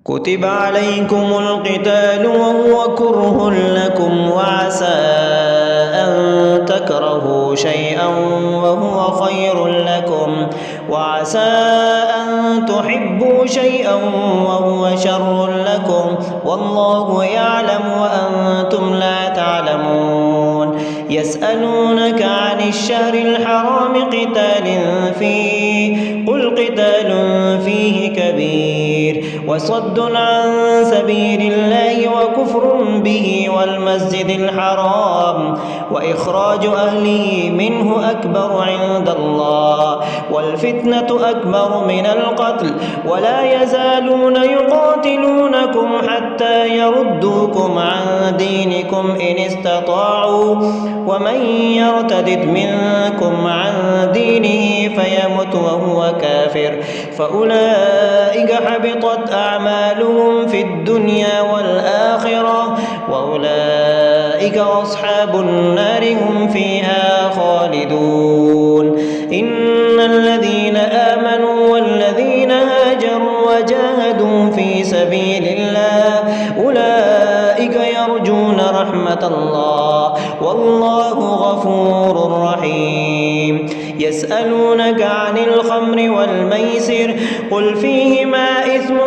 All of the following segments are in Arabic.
كتب عليكم القتال وهو كره لكم وعسى أن تكرهوا شيئا وهو خير لكم وعسى أن تحبوا شيئا وهو شر لكم والله يعلم وأنتم لا تعلمون. يسألونك عن الشهر الحرام قتال فيه قل قتال فيه كبير وصد عن سبيل الله وكفر به والمسجد الحرام وإخراج أهله منه أكبر عند الله والفتنة أكبر من القتل ولا يزالون يقاتلونكم حتى يردوكم عن دينكم إن استطاعوا ومن يرتد منكم عن دينه فيمت وهو كافر فأولئك حبطت أعمالهم في الدنيا والآخرة وأولئك أصحاب النار هم فيها خالدون. إن الذين آمنوا والذين هاجروا وجاهدوا في سبيل الله أولئك يرجون رحمة الله والله غفور رحيم. يسألونك عن الخمر والميسر قل فيهما إثم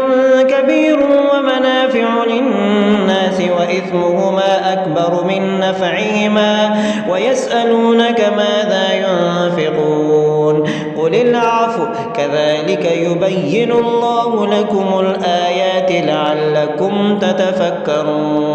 كبير ومنافع للناس وإثمهما أكبر من نفعهما ويسألونك ماذا ينفقون قل العفو كذلك يبين الله لكم الآيات لعلكم تتفكرون.